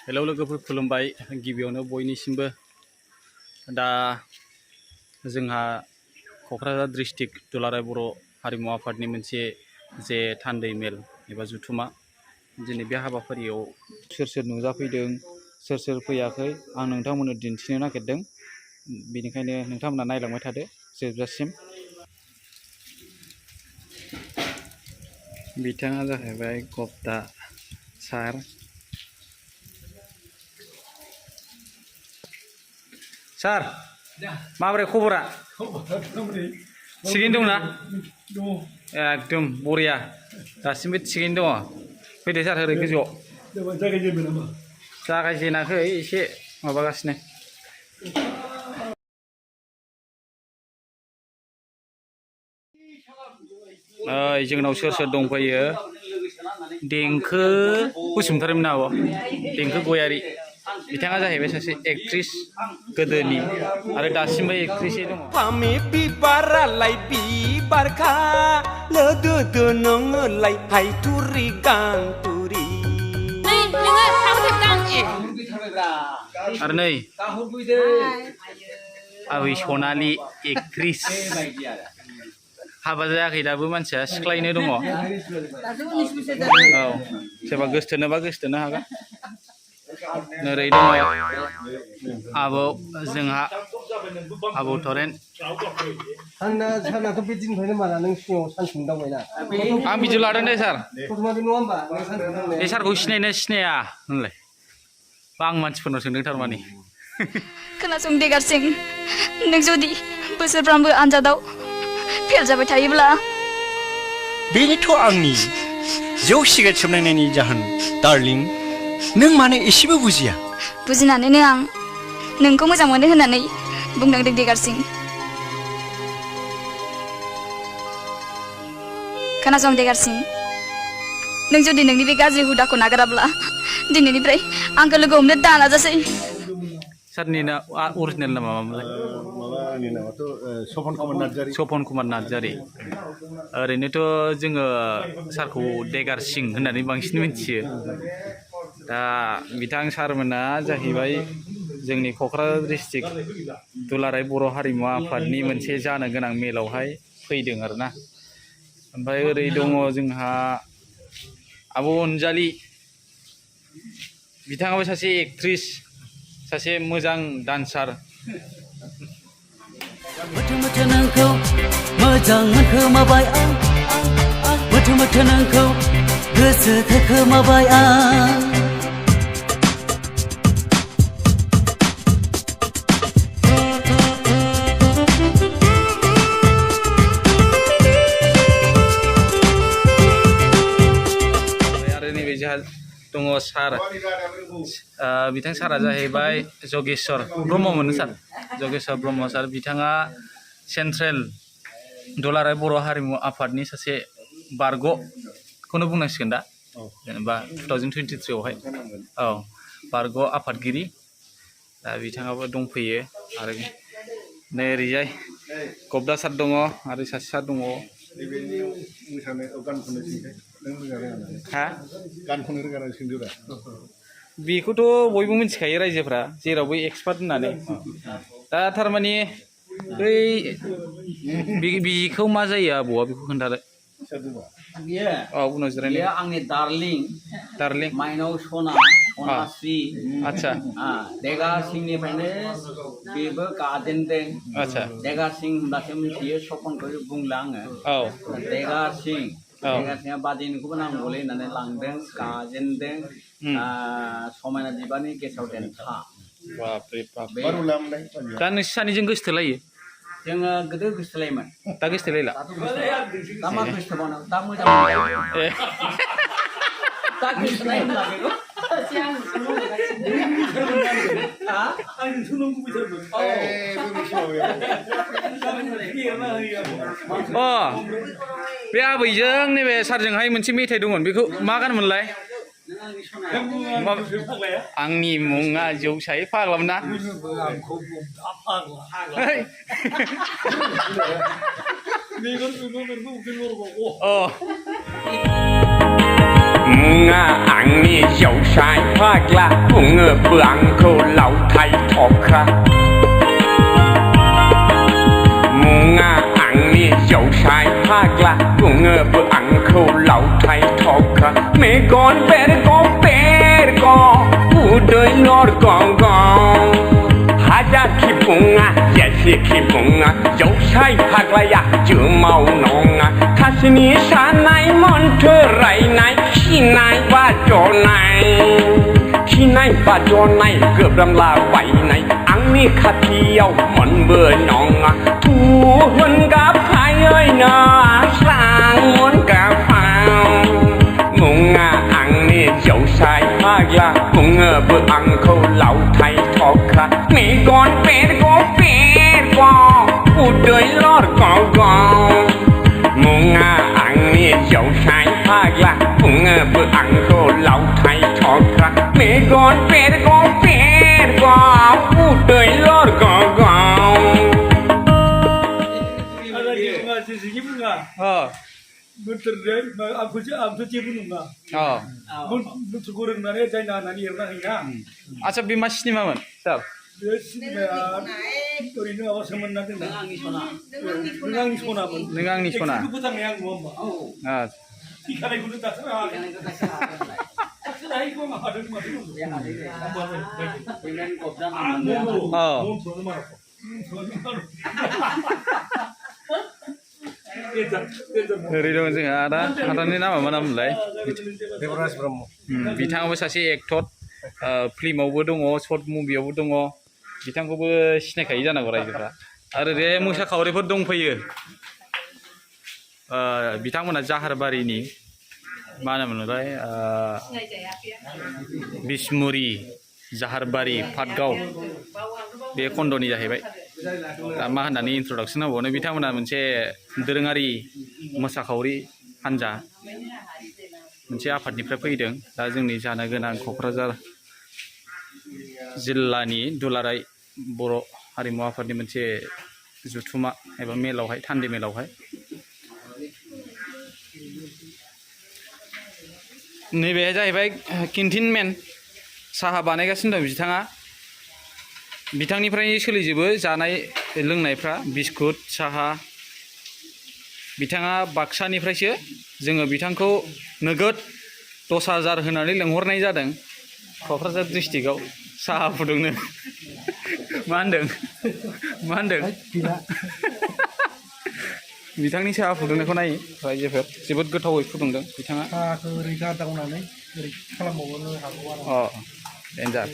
Hello लोगोफोर खुलुमबाय गिबियावनो बयनिसिमबो दा जोंहा क'क्राझार डिस्ट्रिक्ट दुलाराय बर' हारिमु आफादनि मोनसे जे थान्दै मेल एबा जुथुमा दिनै बे हाबाफारियाव सोर सोर नुजाफैदों सोर सोर फैयाखै आं नोंथांमोननो दिन्थिनो नागिरदों बेनिखायनो नोंथांमोना नायलांबाय थादो जोबजासिम। बिथाङा जाहैबाय गप्ता सार। सार माबोरै खबरा? थिगैनो दंना? एकदम बरिया दासिमबो थिगैनो दङ। फैदो सार ओरै गोजौआव। जागायजेनाखै एसे माबागासिनो। जोंनाव सोर सोर दंफैयो? देंखो बसुमतारीमोन आब', देंखो गयारी। बिथाङा जाहैबाय सासे एक्ट्रिस गोदोनि आरो दासिमबो एक्ट्रिसै दङ। फामे बिबारालाय बिबारखा लोदोदो नोङोलाय हायथुरि गांथुरि। आरो नै आबै सनालि एक्ट्रिस। हाबा जायाखै दाबो मानसिया सिख्लायैनो दङ। औ सोरबा गोसथोनोबा गोसथोनो हागोन। नोरै दङ आब' जोंहा आब' थरेन। सानाथ' बे दिननिफ्रायनो मारा नों सिगाङाव सानसेनो दावबायना आं भिडिअ लादों दे सार। प्रथमादि नङा होमबा बे सारखौ सिनायना सिनाया होनलाय? आं मानसिफोरनाव सोंदों थारमाने। खोनासं देगारसिं, नों जुदि बोसोरफ्रामबो आनजादाव फेल जाबाय थायोब्ला बेनोथ' आंनि जौ सिगारेट सोबनायनि जाहोन डार्लिं। नों माने एसेबो बुजिया? बुजिनानैनो आं नोंखौ मोजां मोनो होननानै बुंदों देगारसिं। खोनासं देगारसिं, नों जुदि नोंनि बे गाज्रि हुदाखौ नागाराब्ला दिनैनिफ्राय आंखौ लोगो हमनो दा नाजासै। सारनि अरिजिनेल नामा मामोनलाय? आंनि नामाथ' सपन कुमार नार्जारि। सपन कुमार नार्जारि। ओरैनोथ' जोङो सारखौ देगारसिं होननानै बांसिन मिथियो। दा बिथां सारमोना जाहैबाय जोंनि क'क्राझार डिस्ट्रिक्ट दुलाराय बर' हारिमु आफादनि मोनसे जानो गोनां मेलावहाय फैदों आरोना। ओमफ्राय ओरै दङ जोंहा आब' अनजालि। बिथाङाबो सासे एक्ट्रिस, सासे मोजां डान्सार। मोथो मोथो नोंखौ मोजां मोनखोमाबाय आं, मोथो मोथो नोंखौ गोसो थोखोमाबाय आं। आरो नैबे जोंहा दङ सार। बिथां सारा जाहैबाय जगेश्वर ब्रह्ममोन सार, जगेश्वर ब्रह्म सार। बिथाङा सेन्ट्रेल दुलाराय बर' हारिमु आफादनि सासे बारग'खौनो बुंनांसिगोन दा, जेनेबा 2023आवहाय। औ बारग' आफादगिरि। दा बिथाङाबो दंफैयो। आरो नै ओरैजाय गप्ता सार दङ आरो सासे सार दङ। हा? गान खननो रोङा ना सोंदोरा? बेखौथ' बयबो मिथिखायो रायजोफ्रा, जेरावबो एक्सपार्ट होननानै। दा थारमाने बै बिखौ मा जायो आबौआ बेखौ खोन्थादो। औ उनाव जिरायनो। बेयो आंनि दार्लिं, दार्लिं माइनाव सना, अनास्रि। आच्छा देगारसिंनिफ्रायनो बेबो गाजेनदों। आच्छा देगारसिं होनब्लासो मिथियो, सपनखौ बुंला आङो। औ देगारसिं, औ देगारसिंआ बाजैनिखौबो नांगौलै होननानै लांदों, गाजेनदों। समायना बिबारनि गेसाव देन्था। बापरे बाप। बारुलामलाय दा नोंसोर सानैजों गोसथोलायो? जोङो गोदो गोसोथोलायोमोन। दा गोसथोलायला? दा मा गोसोथोबावनो, दा मोजां मोनलायो। ए दा गोसोथोनाय होनला बेखौ। अ बे आबैजों नैबे सारजोंहाय मोनसे मेथाइ दंमोन, बेखौ मा गानमोनलाय? आंनि मुङा जौसाय फाग्लामोन ना? अ मुङा आंनि जौसाय फाग्ला बुङोबो आंखौ लावथाय थख्रा मुङा आंनि जौसाय फाग्ला बुङोबो आंखौ लावथाय थख्रा मेगन बेरग बेरग उदै लरग हाजारखि बुङा जेसेखि बुङा जौसाय फाग्लाया जोमाव नङा खासिनि सानाय मोन्थोर रायनाय खिनाय बाजनाय गोब्रामला बायनाय आंनि खाथियाव मोनबो नङा तु होनगाफायैनो स्रां मोनगाफाव मुङा आंनि जौसाय फाग्ला बुङोबो आंखौ लावथाय थख्रा मेगन बेरग बेरग उदै लरग मुङा आंनि जौसाय फाग्ला बुङोबो आंखौ लावथाय थख्रा मेगन बेरग बेरग उदै लरग अ बोथोरजों आंथ' जेबो नङा अ बोथोरखौ रोंनानै जायना होननानै एरना होयोना आच्छा बे मा सिनेमामोन सार बे सिनेमाया ओरैनो माबासोमोन ना जोंना नों आंनि सनामोन नों आंनि सना एक्टिंखौ फोथांनाय आं नङा होमबा थिखानायखौनो दासो हायैखौ हादों ओरै दं जोंहा आदानि नामा मा नाममोनलाय देबराज ब्रह्म बिथाङाबो सासे एक्टर फिल्मावबो दङ सर्ट मुभियावबो दङ बिथांखौबो सिनायखायो जानांगौ रायजोफ्रा आरो बे मोसाखावरिफोर दंफैयो बिथांमोना जाहारबारिनि मा होनोमोनलाय बिसमुरि जाहारबारि पाटगाव बे खन्द'नि जाहैबाय दा मा होननानै इन्ट्रडाक्सन होबावनो बिथांमोना मोनसे दोरोङारि मोसाखावरि हान्जा मोनसे आफादनिफ्राय फैदों दा जोंनि जानो गोनां क'क्राझार जिल्लानि दुलाराय बर' हारिमु आफादनि मोनसे जुथुमा एबा मेलावहाय थान्दै मेलावहाय नैबे जाहैबाय केन्टिन मेन साहा बानायगासिनो दं बिथाङा बिथांनिफ्राय सोलिजोबो जानाय लोंनायफ्रा बिस्कुट साहा बिथाङा बाक्सानिफ्रायसो जोङो बिथांखौ नोगोद 10,000 होनानै लेंहरनाय जादों क'क्राझार डिस्ट्रिक्टआव साहा फुदुंनो मा होनदों बिथांनि साहा फुदुंनायखौ नायो रायजोफोर जोबोद गोथावै फुदुंदों बिथाङा साहाखौ ओरै गादावनानै ओरै खालामबावनो हागौ आरो डेन्जार